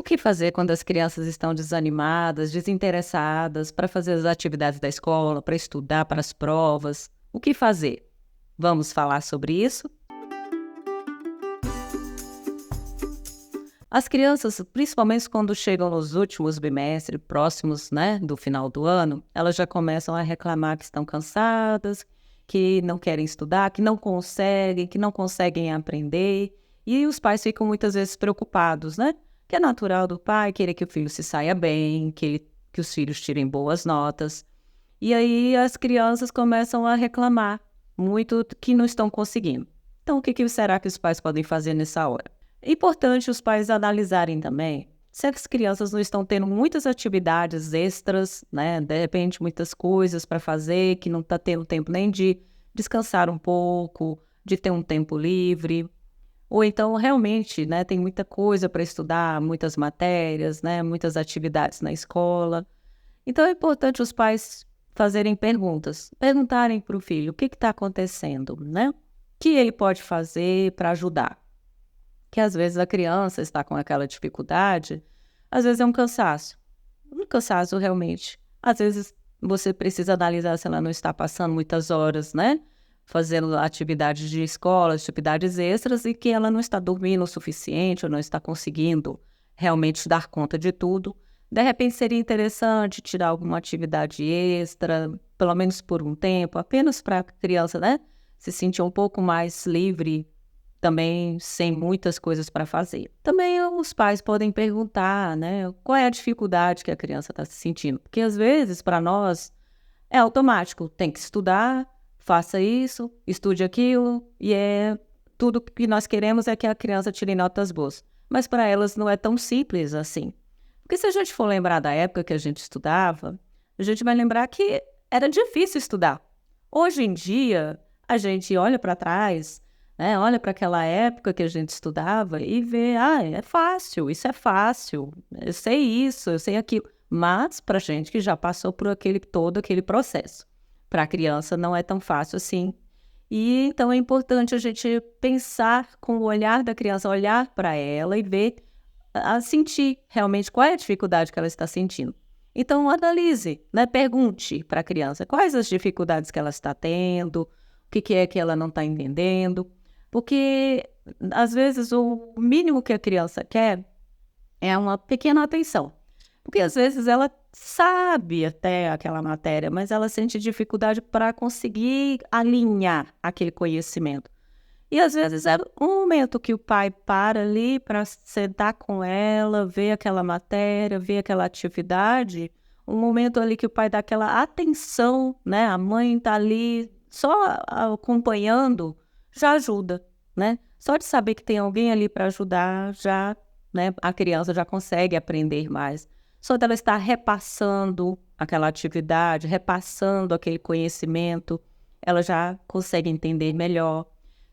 que fazer quando as crianças estão desanimadas, desinteressadas para fazer as atividades da escola, para estudar para as provas? O que fazer? Vamos falar sobre isso? As crianças, principalmente quando chegam nos últimos bimestres, próximos, né, do final do ano, elas já começam a reclamar que estão cansadas, que não querem estudar, que não conseguem aprender. E os pais ficam muitas vezes preocupados, né? Que é natural do pai querer que o filho se saia bem, que os filhos tirem boas notas. E aí as crianças começam a reclamar muito que não estão conseguindo. Então, o que será que os pais podem fazer nessa hora? É importante os pais analisarem também se as crianças não estão tendo muitas atividades extras, né? De repente, muitas coisas para fazer, que não está tendo tempo nem de descansar um pouco, de ter um tempo livre. Ou então, realmente, né, tem muita coisa para estudar, muitas matérias, né, muitas atividades na escola. Então, é importante os pais fazerem perguntas, perguntarem para o filho o que está acontecendo, né? O que ele pode fazer para ajudar? Que às vezes a criança está com aquela dificuldade, às vezes é um cansaço realmente. Às vezes você precisa analisar se ela não está passando muitas horas, né? Fazendo atividades de escola, atividades extras, e que ela não está dormindo o suficiente ou não está conseguindo realmente dar conta de tudo. De repente seria interessante tirar alguma atividade extra, pelo menos por um tempo, apenas para a criança, né? Se sentir um pouco mais livre também sem muitas coisas para fazer. Também os pais podem perguntar, né, qual é a dificuldade que a criança está se sentindo. Porque às vezes, para nós, é automático, tem que estudar, faça isso, estude aquilo, e tudo que nós queremos é que a criança tire notas boas. Mas para elas não é tão simples assim. Porque se a gente for lembrar da época que a gente estudava, a gente vai lembrar que era difícil estudar. Hoje em dia, a gente olha para trás, né, olha para aquela época que a gente estudava e vê, é fácil, isso é fácil, eu sei isso, eu sei aquilo. Mas para gente que já passou por todo aquele processo, para a criança não é tão fácil assim. E então é importante a gente pensar com o olhar da criança, olhar para ela e ver, sentir realmente qual é a dificuldade que ela está sentindo. Então analise, né, pergunte para a criança quais as dificuldades que ela está tendo, o que é que ela não está entendendo. Porque, às vezes, o mínimo que a criança quer é uma pequena atenção. Porque, às vezes, ela sabe até aquela matéria, mas ela sente dificuldade para conseguir alinhar aquele conhecimento. E, às vezes, é um momento que o pai para ali para sentar com ela, ver aquela matéria, ver aquela atividade, um momento ali que o pai dá aquela atenção, né? A mãe está ali só acompanhando, já ajuda, né? Só de saber que tem alguém ali para ajudar, já, né, a criança já consegue aprender mais. Só dela estar repassando aquela atividade, repassando aquele conhecimento, ela já consegue entender melhor.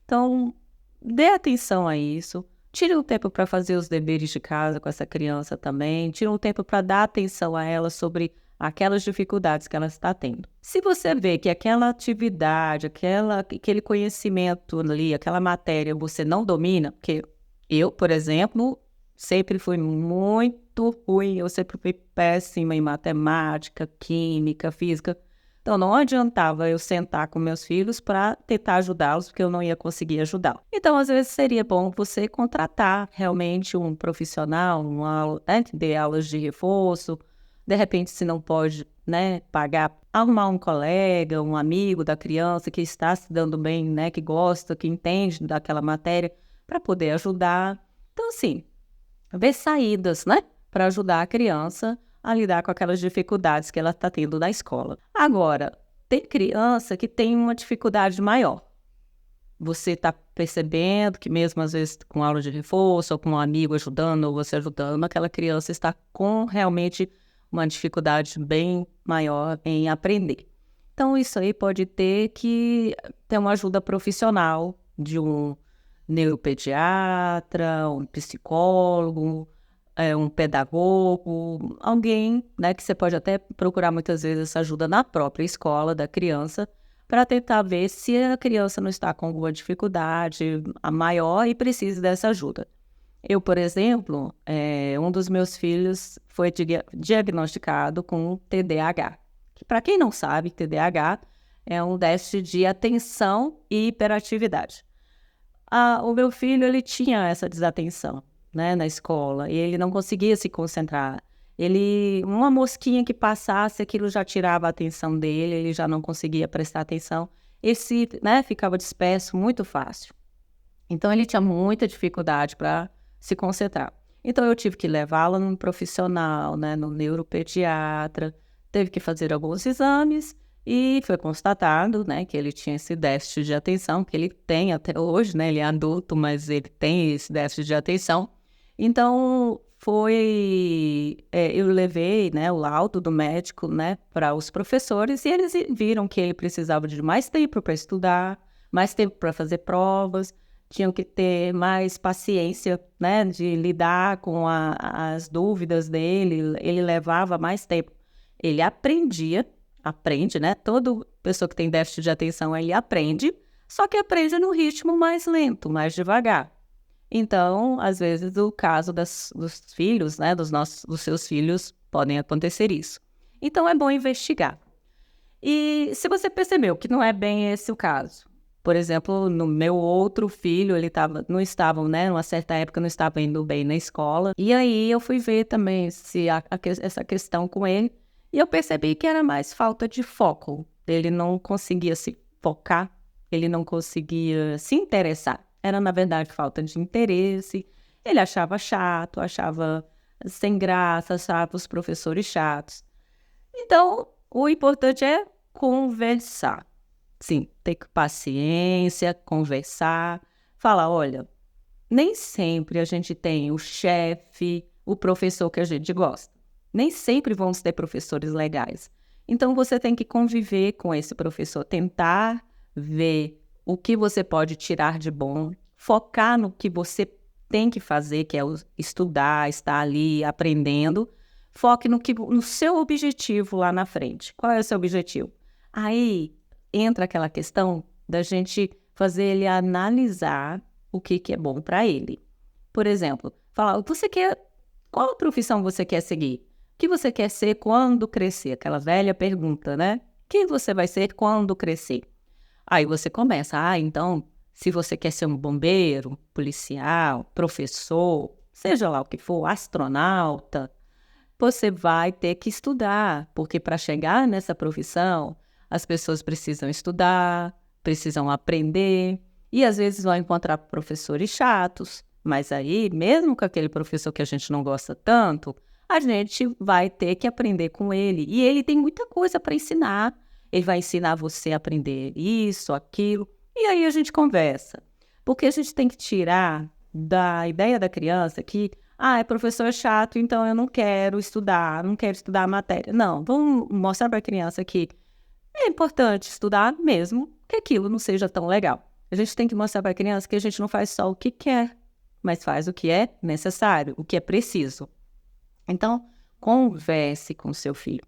Então, dê atenção a isso. Tire um tempo para fazer os deveres de casa com essa criança também. Tire um tempo para dar atenção a ela sobre aquelas dificuldades que ela está tendo. Se você vê que aquela atividade, aquele conhecimento ali, aquela matéria, você não domina, porque eu, por exemplo, sempre fui muito ruim, eu sempre fui péssima em matemática, química, física. Então, não adiantava eu sentar com meus filhos para tentar ajudá-los, porque eu não ia conseguir ajudá-los. Então, às vezes, seria bom você contratar realmente um profissional, né, que dê aulas de reforço. De repente, se não pode, né, pagar, arrumar um colega, um amigo da criança que está se dando bem, né, que gosta, que entende daquela matéria, para poder ajudar. Então, assim, ver saídas, né, para ajudar a criança a lidar com aquelas dificuldades que ela está tendo na escola. Agora, tem criança que tem uma dificuldade maior. Você está percebendo que mesmo às vezes com aula de reforço, ou com um amigo ajudando, ou você ajudando, aquela criança está com realmente uma dificuldade bem maior em aprender. Então, isso aí pode ter uma ajuda profissional de um neuropediatra, um psicólogo, um pedagogo, alguém, né, que você pode até procurar muitas vezes essa ajuda na própria escola da criança, para tentar ver se a criança não está com alguma dificuldade a maior e precisa dessa ajuda. Eu, por exemplo, um dos meus filhos foi diagnosticado com TDAH. Para quem não sabe, TDAH é um déficit de atenção e hiperatividade. O meu filho, ele tinha essa desatenção, né, na escola, e ele não conseguia se concentrar. Uma mosquinha que passasse, aquilo já tirava a atenção dele, ele já não conseguia prestar atenção. Né, ficava disperso muito fácil. Então, ele tinha muita dificuldade para se concentrar. Então, eu tive que levá-lo num profissional, né, no neuropediatra, teve que fazer alguns exames e foi constatado, né, que ele tinha esse déficit de atenção, que ele tem até hoje, né, ele é adulto, mas ele tem esse déficit de atenção. Então, eu levei, né, o laudo do médico, né, para os professores e eles viram que ele precisava de mais tempo para estudar, mais tempo para fazer provas, tinham que ter mais paciência, né, de lidar com as dúvidas dele, ele levava mais tempo. Ele aprende, né, toda pessoa que tem déficit de atenção, ele aprende, só que aprende num ritmo mais lento, mais devagar. Então, às vezes, o caso dos filhos, né, dos seus filhos, podem acontecer isso. Então, é bom investigar. E se você percebeu que não é bem esse o caso, por exemplo, no meu outro filho, não estava, né, numa certa época não estava indo bem na escola, e aí eu fui ver também essa questão com ele, e eu percebi que era mais falta de foco. Ele não conseguia se focar, ele não conseguia se interessar. Era, na verdade, falta de interesse. Ele achava chato, achava sem graça, achava os professores chatos. Então, o importante é conversar. Sim, ter paciência, conversar, falar, olha, nem sempre a gente tem o chefe, o professor que a gente gosta. Nem sempre vamos ter professores legais. Então, você tem que conviver com esse professor, tentar ver o que você pode tirar de bom, focar no que você tem que fazer, que é estudar, estar ali aprendendo. Foque no seu objetivo lá na frente. Qual é o seu objetivo? Aí entra aquela questão da gente fazer ele analisar o que é bom para ele. Por exemplo, falar, qual profissão você quer seguir? O que você quer ser quando crescer? Aquela velha pergunta, né? Quem você vai ser quando crescer? Aí você começa, então, se você quer ser um bombeiro, policial, professor, seja lá o que for, astronauta, você vai ter que estudar, porque para chegar nessa profissão, as pessoas precisam estudar, precisam aprender, e às vezes vão encontrar professores chatos, mas aí, mesmo com aquele professor que a gente não gosta tanto, a gente vai ter que aprender com ele, e ele tem muita coisa para ensinar. Ele vai ensinar você a aprender isso, aquilo, e aí a gente conversa. Porque a gente tem que tirar da ideia da criança que, professor é chato, então eu não quero estudar a matéria. Não, vamos mostrar para a criança que é importante estudar mesmo que aquilo não seja tão legal. A gente tem que mostrar para a criança que a gente não faz só o que quer, mas faz o que é necessário, o que é preciso. Então, converse com seu filho.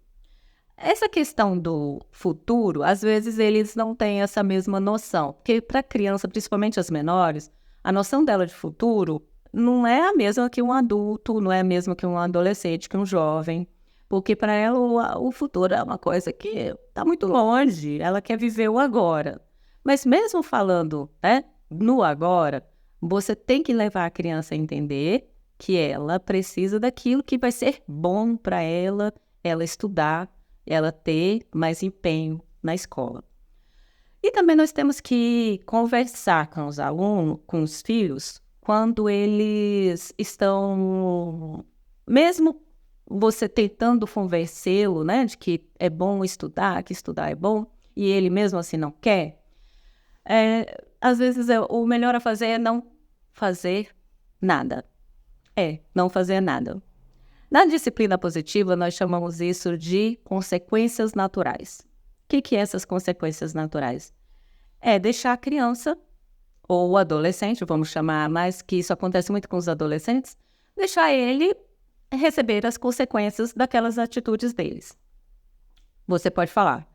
Essa questão do futuro, às vezes eles não têm essa mesma noção, porque para a criança, principalmente as menores, a noção dela de futuro não é a mesma que um adulto, não é a mesma que um adolescente, que um jovem, porque para ela o futuro é uma coisa que está muito longe, ela quer viver o agora. Mas mesmo falando, né, no agora, você tem que levar a criança a entender que ela precisa daquilo que vai ser bom para ela estudar, ela ter mais empenho na escola. E também nós temos que conversar com os alunos, com os filhos, quando eles estão, mesmo você tentando convencê-lo, né, de que é bom estudar, que estudar é bom, e ele mesmo assim não quer, às vezes o melhor a fazer é não fazer nada. Não fazer nada. Na disciplina positiva, nós chamamos isso de consequências naturais. O que é essas consequências naturais? É deixar a criança, ou o adolescente, vamos chamar mais, que isso acontece muito com os adolescentes, deixar ele receber as consequências daquelas atitudes deles. Você pode falar,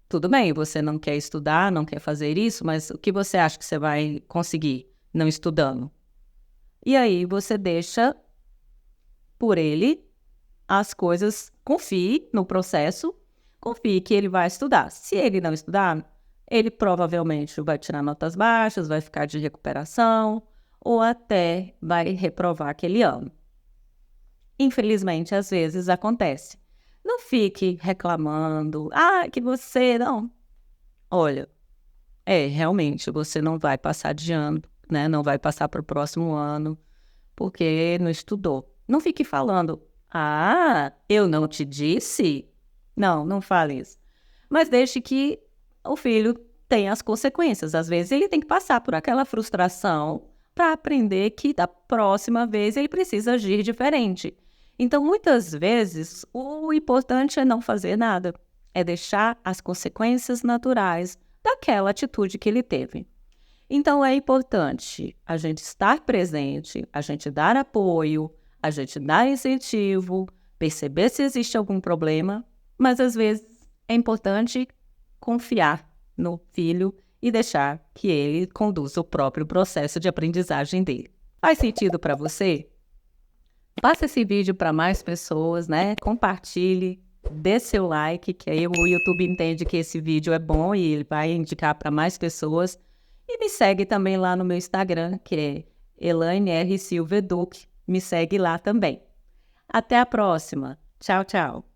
tudo bem, você não quer estudar, não quer fazer isso, mas o que você acha que você vai conseguir não estudando? E aí você deixa por ele as coisas, confie no processo, confie que ele vai estudar. Se ele não estudar, ele provavelmente vai tirar notas baixas, vai ficar de recuperação ou até vai reprovar aquele ano. Infelizmente, às vezes acontece. Não fique reclamando, que você não. Olha, realmente você não vai passar de ano, né? Não vai passar para o próximo ano porque não estudou. Não fique falando, eu não te disse? Não, não fale isso. Mas deixe que o filho tenha as consequências. Às vezes ele tem que passar por aquela frustração para aprender que da próxima vez ele precisa agir diferente. Então, muitas vezes, o importante é não fazer nada, é deixar as consequências naturais daquela atitude que ele teve. Então, é importante a gente estar presente, a gente dar apoio, a gente dar incentivo, perceber se existe algum problema, mas às vezes é importante confiar no filho e deixar que ele conduza o próprio processo de aprendizagem dele. Faz sentido para você? Passe esse vídeo para mais pessoas, né? Compartilhe, dê seu like, que aí o YouTube entende que esse vídeo é bom e ele vai indicar para mais pessoas. E me segue também lá no meu Instagram, que é Elaine R. Silva Eduque. Me segue lá também. Até a próxima. Tchau, tchau.